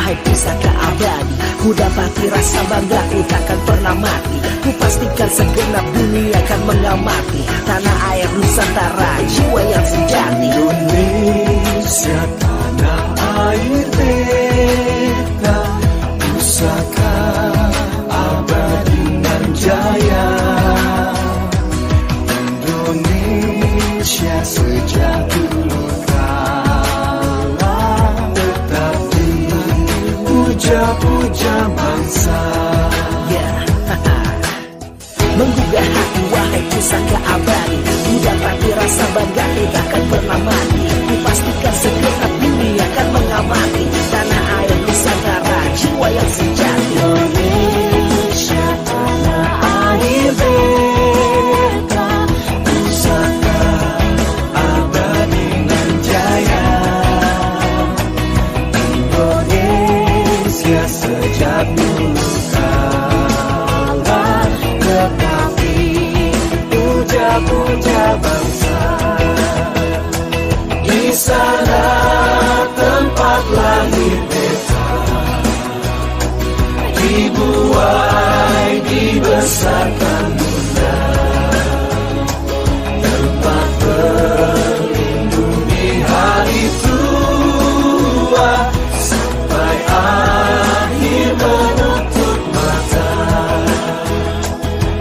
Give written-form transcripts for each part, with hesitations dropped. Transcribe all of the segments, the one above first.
wahai pusaka abadi. Ku dapati rasa banggaku takkan pernah mati. Ku pastikan segenap dunia akan mengamati tanah air Nusantara, jiwa yang sejati. Indonesia tanah air beta, pusaka abadi nan jaya. Indonesia sejak dulu kala tetap dipuja-puja bangsa. Menggugah hati wahai pusaka abadi. Ku dapati rasa banggaku takkan pernah mati. Ku pastikan segenap dunia akan mengamati tanah air Nusantara, jiwa yang sejati. Indonesia tanah air beta, pusaka abadi nan jaya. Indonesia sejak dulu kala tetap puja bangsa. Di sana tempat lahir beta, dibuai dibesarkan bunda, tempat berlindung di hari tua sampai akhir menutup mata.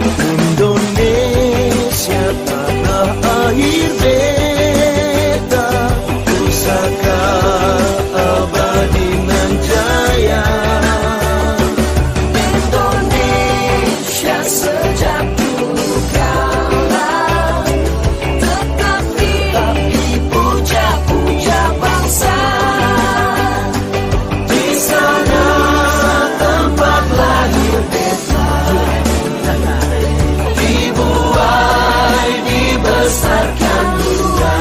Indonesia tanah air beta, pusaka abadi nan jaya. Indonesia sejak dulu kala tetap dipuja-puja bangsa. Di sana tempat lahir beta, dibuai dibesarkan bunda,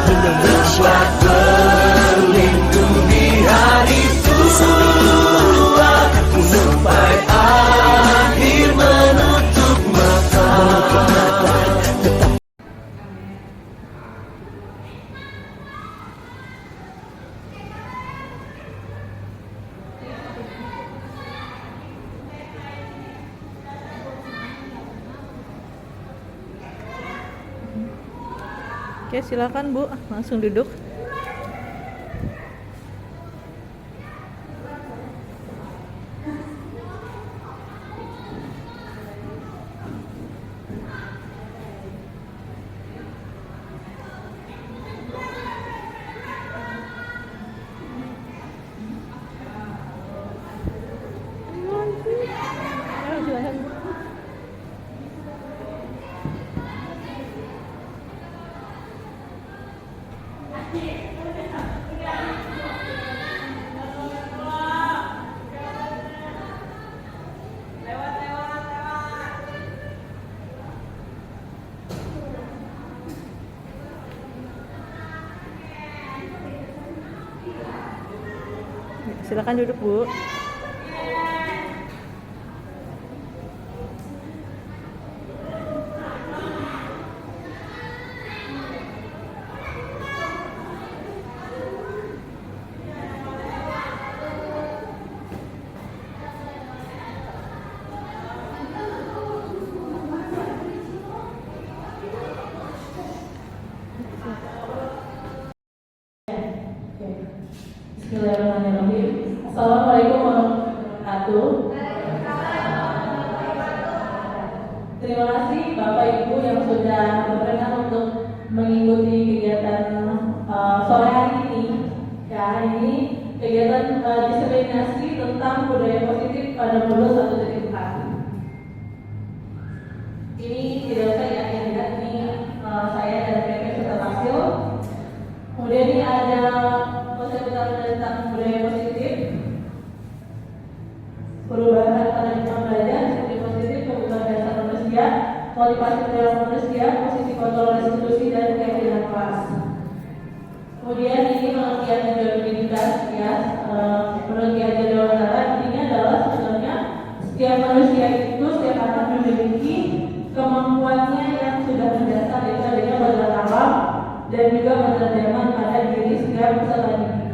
tempat berlindung di hari tua sampai akhir menutup mata. Oke, silakan Bu, langsung duduk. Silakan. Silakan duduk, Bu. Bismillahirrahmanirrahim. Assalamualaikum warahmatullahi wabarakatuh. Terima kasih Bapak Ibu yang sudah berkenan untuk mengikuti kegiatan sore hari ini. Ya, ini kegiatan diseminasi tentang budaya positif pada Mulut 1.4. Ini tidak saya yang lihat, ini saya dan PP Serta Hasil. Kemudian ini ada konsep utama tentang budaya positif, perubahan paradigma belajar, seperti positif, kebutuhan dasar manusia, motivasi perilaku manusia, posisi kontrol restitusi, dan keyakinan kelas. Kemudian ini pengertian jadwal pendidikan, ya, pengertian jadwal negara intinya adalah sebenarnya setiap manusia itu, setiap anak memiliki kemampuannya yang sudah mendasar, yaitu adanya kodrat alam dan juga kodrat zaman pada diri setiap peserta didik.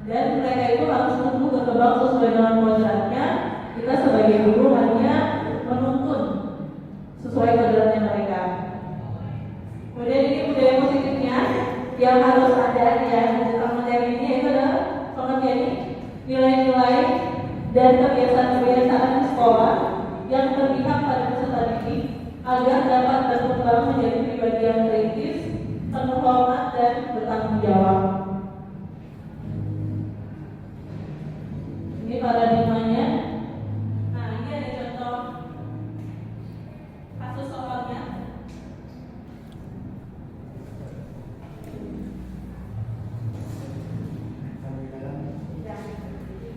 Dan mereka itu harus tumbuh berkembang sesuai dengan kodratnya. Kita sebagai guru hanya menuntun sesuai kodratnya mereka. Kemudian ini budaya positifnya yang harus ada ya tentang materi ini, itu adalah pengertian nilai-nilai dan kebiasaan-kebiasaan di sekolah yang berpihak pada peserta didik agar dapat berkembang menjadi pribadi yang kritis, penuh hormat dan bertanggung jawab. Ini paradigmanya. Nah, ini ada contoh kasus soalnya.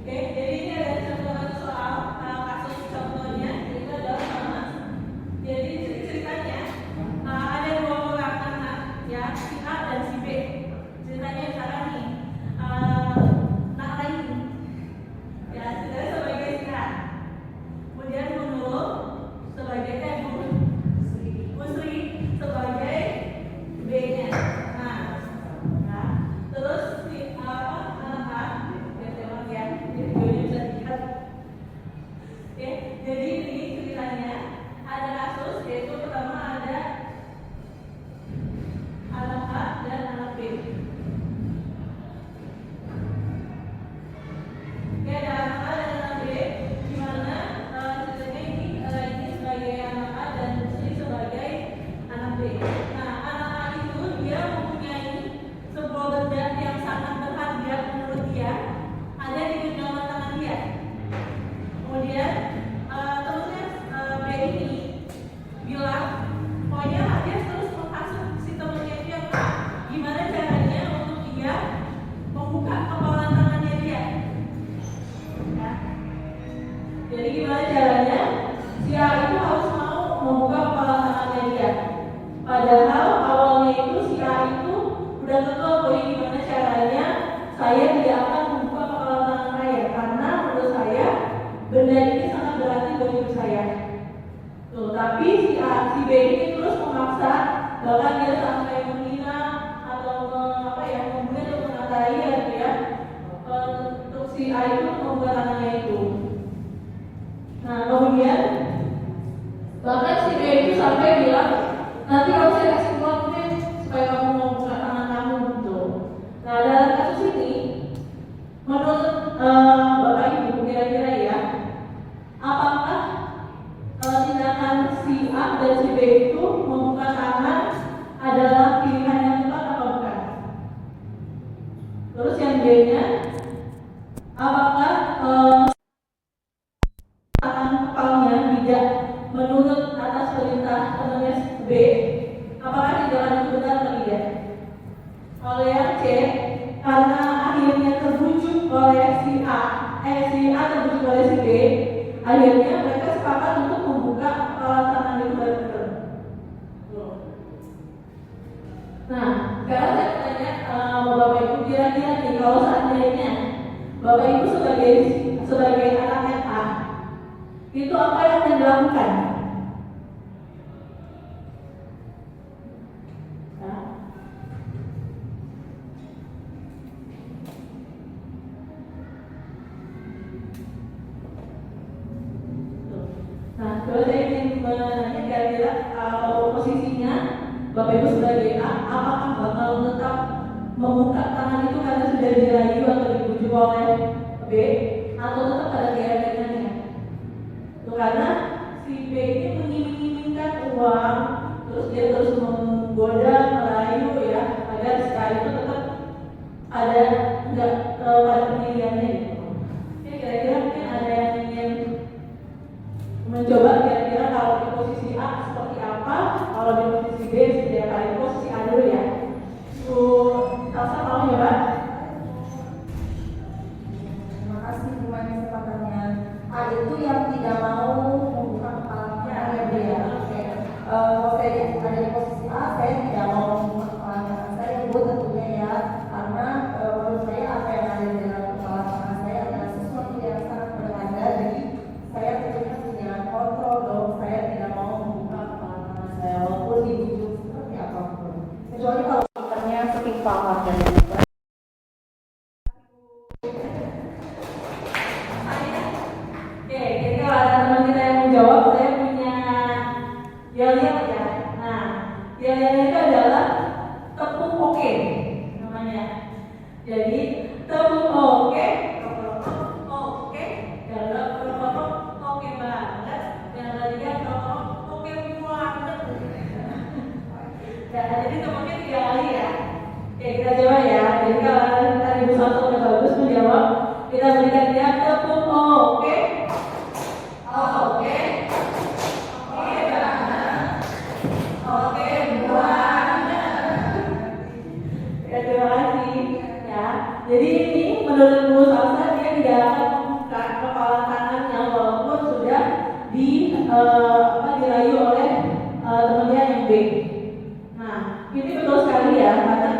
Oke, jadi ini ada contoh kasus soal kasus contohnya itu adalah sama. Jadi ceritanya ada dua orang anak ya, si A dan si B. Ceritanya misalkan nih, nak lain ya, ceritanya sebagai si A, kemudian Nurul sebagai Musri sebagai B-nya. Nah, terus si anak A ya, bisa dilihat. Oke, jadi ini ceritanya ada kasus yaitu pertama ada anak A dan anak B. Oke, ada anak A dan anak B, di mana ceritanya ini sebagai anak A dan Musli sebagai anak B. Nah, anak A itu dia mempunyai sebuah benda yang sangat berharga menurut dia, ada di genggaman tangan dia. Kemudian terusnya B ini bilang, pokoknya dia terus menghasut si temannya itu yang A, gimana caranya untuk dia membuka kepala tangannya dia. Ya. Jadi gimana caranya si A itu harus mau membuka kepala tangannya dia. Padahal awalnya itu si A itu udah kekeh, pokoknya gimana caranya saya tidak akan membuka kepala tangan saya karena menurut saya benda ini sangat berarti buat hidup saya. Tuh, tapi si B ini terus memaksa, bahkan dia sampai menghina atau membuli atau mengatai gitu ya, untuk si A itu membuka tangannya itu. Nah, kemudian bahkan si B itu sampai bilang, nanti kalau saya kasih uang deh supaya kamu mau buka tangan kamu gitu. Nah, dalam kasus ini menurut Bapak Ibu kira-kira ya, apakah tindakan si A dan si B itu membuka tangan adalah pilihan yang tepat atau bukan? Terus yang B-nya, apakah tangan kepalanya tidak menurut atas perintah temannya B, apakah tindakan itu benar atau tidak? Kalau yang C, karena akhirnya terbujuk oleh si A terbujuk oleh si B, akhirnya mereka sepakat untuk membuka kepala tangan itu bareng-bareng. Nah, sekarang saya tanya sama Bapak Ibu, kira-kira nih kalau seandainya Bapak Ibu sebagai anaknya A, itu apa yang akan dilakukan? Nah, kalau saya ingin menanya kira-kira posisinya Bapak Ibu sebagai A, apakah bakal tetap membuka tangan itu karena sudah dirayu atau dibujuk oleh B, atau tetap ada keyakinannya? Itu karena si B ini menginginkan uang, terus dia terus menggoda, merayu ya, agar sekali itu tetap ada enggak pada pendiriannya gitu. Oke, kira-kira mungkin ada yang ingin mencoba kira-kira kalau di posisi A seperti apa, kalau di posisi B setiap kali posisi A dulu ya. Elsa mau nyoba? Terima kasih semuanya kesempatannya. A itu yang tidak mau membuka kepalanya ya. Oke. Saya ada di posisi A, saya tidak mau membuka kepala tangan saya, Bu, tentunya ya, karena menurut saya apa yang ada di dalam kepala tangan saya adalah sesuatu yang sangat berharga, jadi saya tentunya punya kontrol dong. Saya tidak mau membuka kepala tangan saya walaupun dibujuk seperti apapun, kecuali kalau bukannya ketimpangan dan Kita berikan dia tepuk oke. Oke. Oke banget. Oke banget. Ya, terima kasih ya. Jadi ini menurut Bu Salsa dia tidak akan membuka kepala tangannya walaupun sudah dirayu oleh temannya yang B. Nah, ini betul sekali ya karena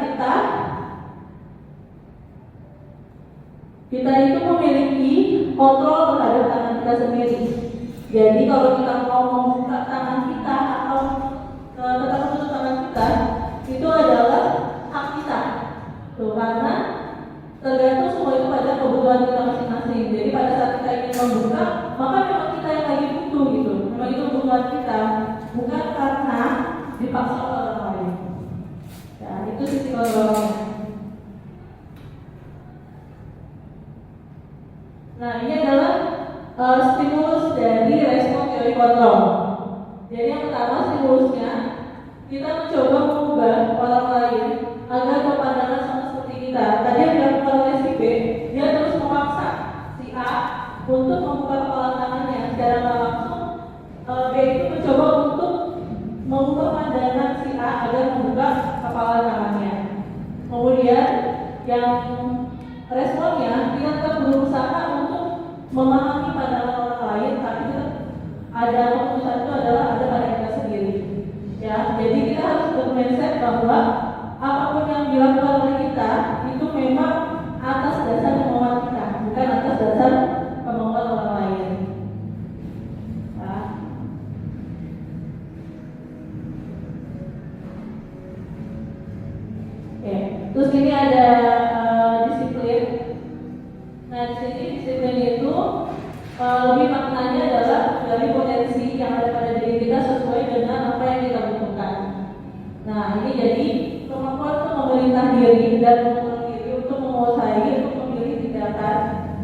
kita itu memiliki kontrol terhadap tangan kita sendiri. Jadi kalau kita mau membuka tangan kita atau tetap menutup tangan kita, itu adalah hak kita. Tuh, karena tergantung semua itu pada kebutuhan kita masing-masing. Jadi pada saat kita ingin membuka, maka memang kita yang lagi butuh gitu. Memang itu kebutuhan kita, bukan karena dipaksa oleh orang lain. Ya, itu sisi kontrolnya. Nah, ini adalah stimulus dari respon teori kontrol. Jadi yang pertama stimulusnya, kita mencoba mengubah orang lain agar berpandangan sama seperti kita. Tadi yang dilakukan oleh si B, dia terus memaksa si A untuk membuka kepala tangannya secara langsung. B itu mencoba untuk mengubah pandangan si A agar membuka kepala tangannya. Kemudian yang responnya kita tetap berusaha untuk memahami pandangan orang lain, tapi ada keputusan itu adalah ada pada kita sendiri. Ya, jadi kita harus bermindset bahwa apapun yang dilakukan oleh kita itu memang atas dasar kemauan kita, bukan atas dasar kemauan orang lain. Ya. Oke, terus ini ada disiplin. Nah, di sini disiplin itu lebih maknanya adalah dari potensi yang ada pada diri kita sesuai dengan apa yang kita butuhkan. Nah, ini jadi kemampuan untuk memerintah diri dan mengukur diri untuk menguasai, untuk memilih tindakan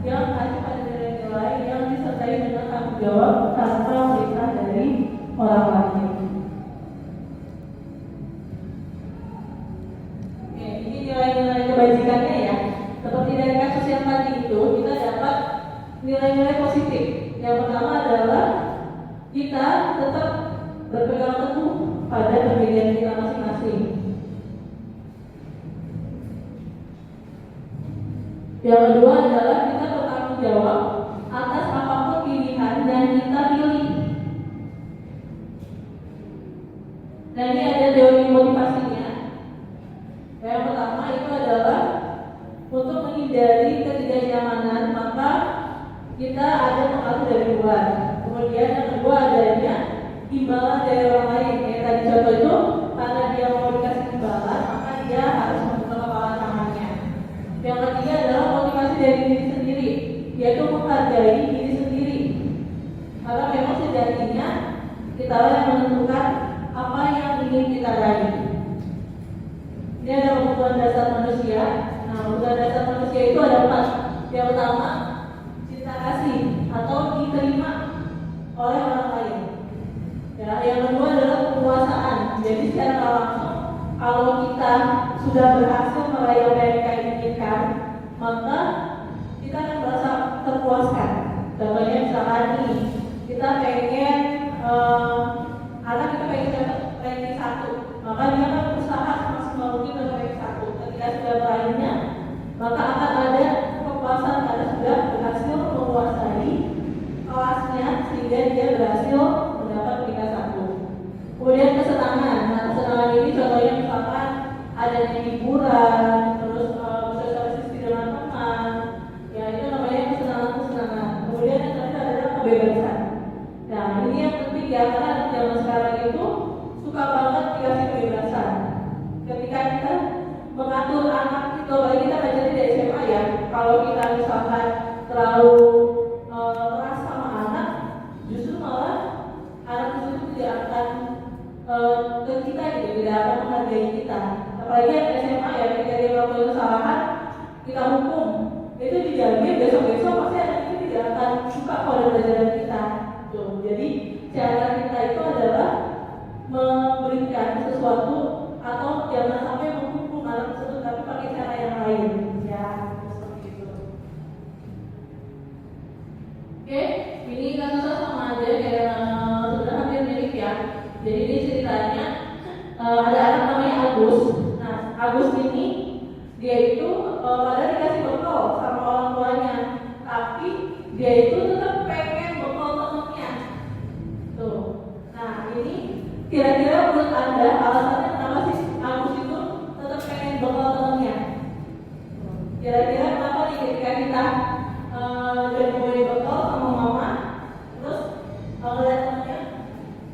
yang mengacu pada nilai-nilai yang disertai dengan tanggung jawab tanpa perintah dari orang lain. Oke, ini nilai-nilai kebajikannya ya. Seperti dari kasus yang tadi itu, kita dapat nilai-nilai positif. Yang pertama adalah kita tetap berpegang teguh pada pemilihan kita masing-masing. Yang kedua adalah kita bertanggung jawab atas apapun pilihan yang kita pilih. Dan ini ada teori motivasinya. Yang pertama itu adalah untuk menghindari ketidaknyamanan, maka kita ada pengaruh dari luar. Kemudian yang kedua adanya imbalan dari orang lain. Kayak tadi contoh itu, karena dia mau dikasih imbalan, maka dia harus membuka kepala tangannya. Yang ketiga adalah motivasi dari diri sendiri, yaitu menghargai diri sendiri. Karena memang sejatinya kita yang menentukan apa yang ingin kita raih. Ini ada kebutuhan dasar manusia. Nah, kebutuhan dasar manusia itu ada 4. Yang pertama, cinta kasih atau diterima oleh orang lain. Ya, yang kedua adalah kepuasaan. Jadi secara langsung, kalau kita sudah berhasil meraih apa yang kita inginkan, maka kita akan merasa terpuaskan. Contohnya misalkan nih, kita pengen anak kita pengen dapat ranking 1, maka dia akan berusaha semaksimal mungkin untuk ranking 1. Ketika sudah meraihnya, maka akan ada kepuasan karena sudah berhasil menguasai kelasnya sehingga dia berhasil mendapat peringkat 1. Kemudian kesenangan. Nah, kesenangan ini contohnya misalkan adanya hiburan, terus bersosialisasi dengan teman, ya itu namanya kesenangan. Kemudian yang terakhir adalah kebebasan. Nah, ini yang penting ya, karena zaman sekarang itu suka banget dikasih kebebasan. Ketika kita mengatur anak itu, apalagi kita belajar di SMA ya, kalau kita misalkan terlalu keras sama anak, justru malah anak itu tidak akan ke kita gitu, tidak akan menghargai kita. Apalagi yang SMA ya, ketika dia melakukan kesalahan, kita hukum, itu dijamin besok-besok pasti anak itu tidak akan suka pada pelajaran kita. Tuh, jadi cara kita itu adalah memberikan sesuatu atau jangan sampai menghukum anak tersebut, tapi pakai cara yang lain, ya seperti itu. Ini kasusnya sama aja kayak sudah hampir mirip ya. Jadi ini ceritanya ada anak namanya Agus. Nah, Agus ini dia itu padahal dikasih bekal sama orang tuanya, tapi dia itu tetap pengen bekal temennya. Tuh. Nah, ini kira-kira menurut Anda alasannya kenapa sih Agus itu tetap pengen bekal temennya? Kira-kira kenapa nih ketika kita udah diberi bekal sama mama, terus ngeliat temennya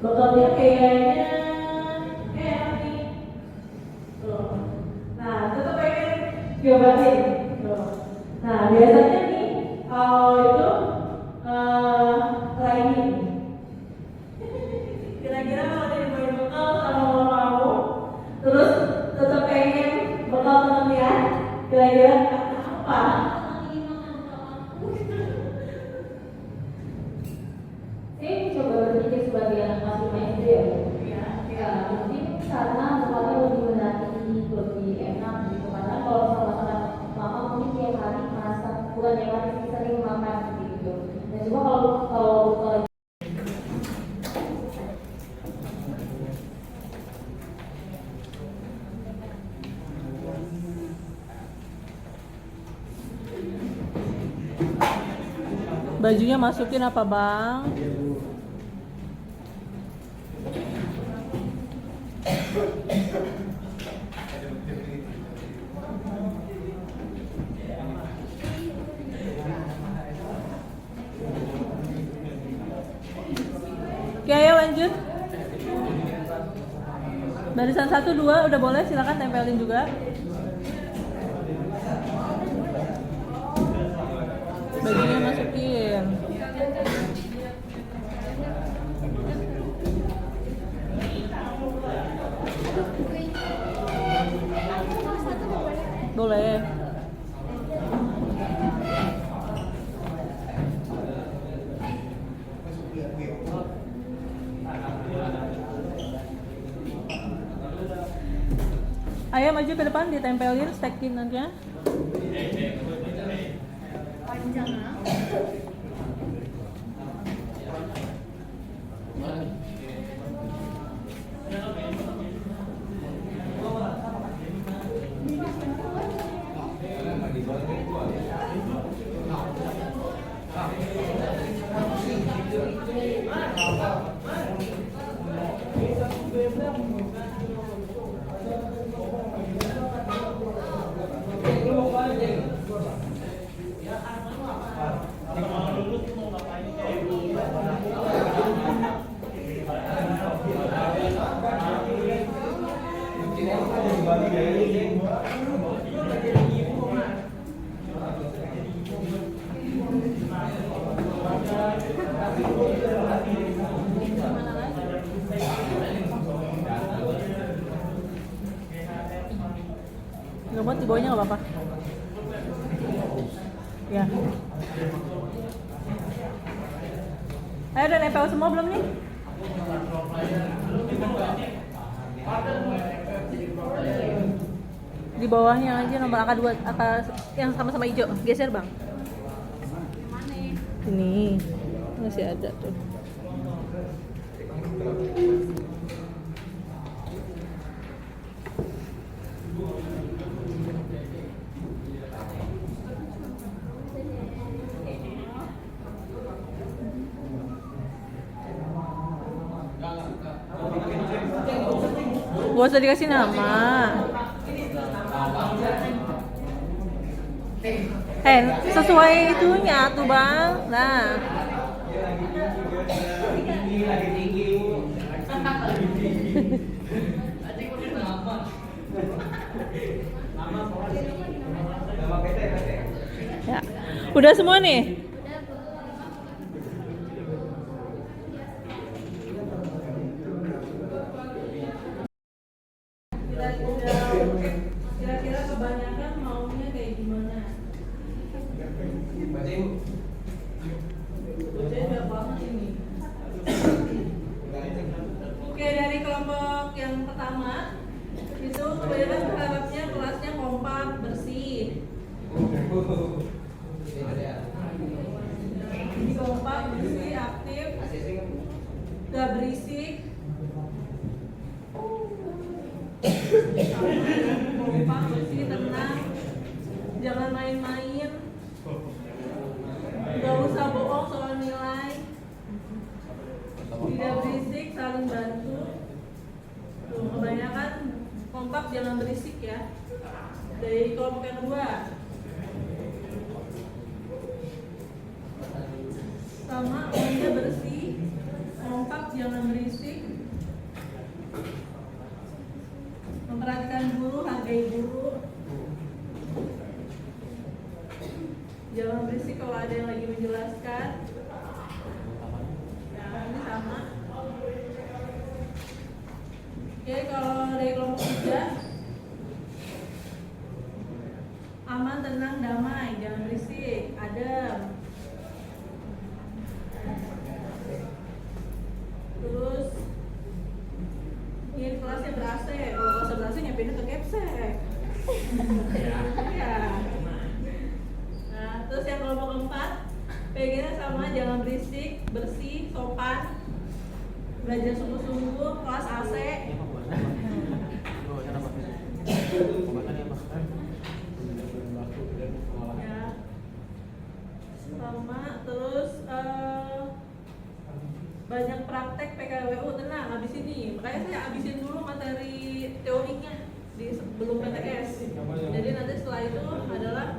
bekalnya kayaknya enak nih. Tuh. Nah, tetap pengen cobain. Tuh. Nah, biasanya nih kalau itu lagi kira-kira kalau diberi bekal sama mama kamu, terus tetap pengen bekal temennya, kira-kira apa? Saya coba berpikir sebagai anak masih main SD ya. Ya, mungkin karena tempatnya lebih mendaki, lebih enak gitu. Karena kalau sama-sama mama mungkin tiap hari masak, bukan tiap hari sering makan gitu. Dan juga kalau Bajunya masukin apa bang? Oke, ayo lanjut. Barisan 1, 2 udah boleh, silakan tempelin juga. Bajunya masukin. Boleh. Ayo maju ke depan, ditempelin stackinannya. Nggak muat di bawahnya nggak apa-apa. Ya. Ayo udah nempel semua belum nih? Di bawahnya aja nomor angka 2, angka yang sama-sama hijau. Geser bang. Ini masih ada tuh. Gak usah dikasih nama. Sesuai itunya tuh bang. Nah. Ya. Udah semua nih? Kira-kira kebanyakan maunya kayak gimana? Beda banget ini. Oke, dari kelompok yang pertama itu kebanyakan berharapnya kelasnya kompak, bersih. Ini kompak. kompak, bersih, aktif, gak berisik, kompak, bersih, tenang, jangan main-main, gak usah bohong soal nilai, tidak berisik, saling bantu. Tuh, kebanyakan kompak, jangan berisik ya. Dari kelompok yang kedua, sama orangnya bersih, kompak, jangan berisik, memperhatikan guru, hargai guru, jangan berisik kalau ada yang lagi menjelaskan. Ya, ini sama. Oke, kalau dari kelompok 3, aman, tenang, damai, jangan berisik, adem. Terus ini kelasnya ber-AC, kalau kelasnya ber-AC nyampein ke capsek. Ya. Nah, terus yang kelompok 4, pengennya sama, jangan berisik, bersih, sopan, belajar sungguh-sungguh, kelas AC. Ya. Sama, terus banyak praktek PKWU, tenang, habis ini. Makanya saya habisin dulu materi teorinya di sebelum PTS. Jadi nanti setelah itu adalah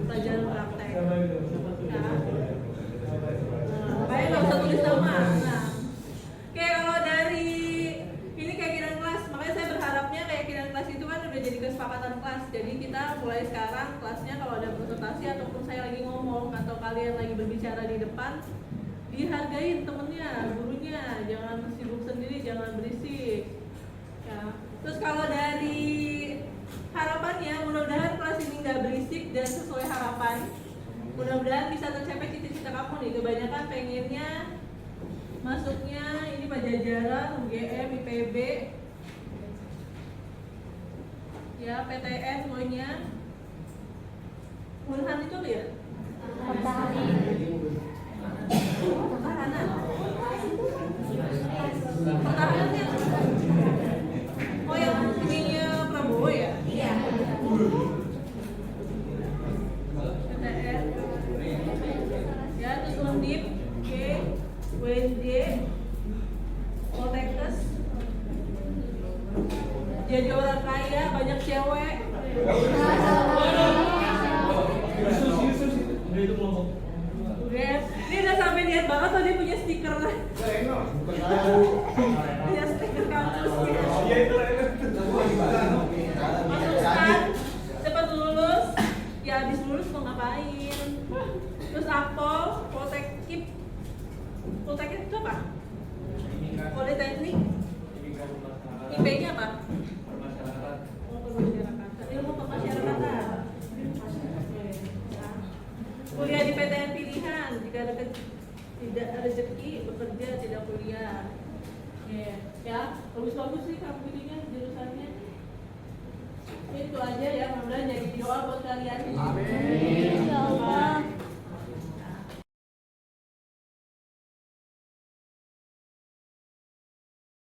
pelajaran praktek. Ya. Makanya nggak usah tulis nama. Nah, kayak kalau dari ini keyakinan kelas, makanya saya berharapnya keyakinan kelas itu kan udah jadi kesepakatan kelas. Jadi kita mulai sekarang kelasnya kalau ada presentasi ataupun saya lagi ngomong atau kalian lagi berbicara di depan, dihargain temennya, gurunya, jangan sibuk sendiri, jangan berisik. Ya. Terus kalau dari harapannya, mudah-mudahan kelas ini nggak berisik dan sesuai harapan. Mudah-mudahan bisa tercapai cita-cita kamu nih. Kebanyakan pengennya masuknya ini Pajajaran, UGM, IPB, ya PTN semuanya. Unhan itu ya? Pertahanan. Pertahanannya. Oh yang ininya Prabowo ya? Iya. PTN. Ya terus Undip, K, UNJ, Poltekkes. Jadi orang kaya, banyak cewek. Yes. Ini udah sampai niat banget tuh dia punya stiker. Punya stiker kampus. Masukkan, cepat lulus. Ya habis lulus mau ngapain? Terus Akpol, Poltekkip. Poltekkip itu apa? Politeknik. IP-nya apa? Oh, permasyarakatan. Ilmu permasyarakatan. Kuliah di PTN pilihan, jika tidak rezeki bekerja, tidak kuliah. Ya, bagus-bagus sih kamu pilihnya jurusannya. Itu aja ya, mudah-mudahan jadi doa buat kalian. Amin.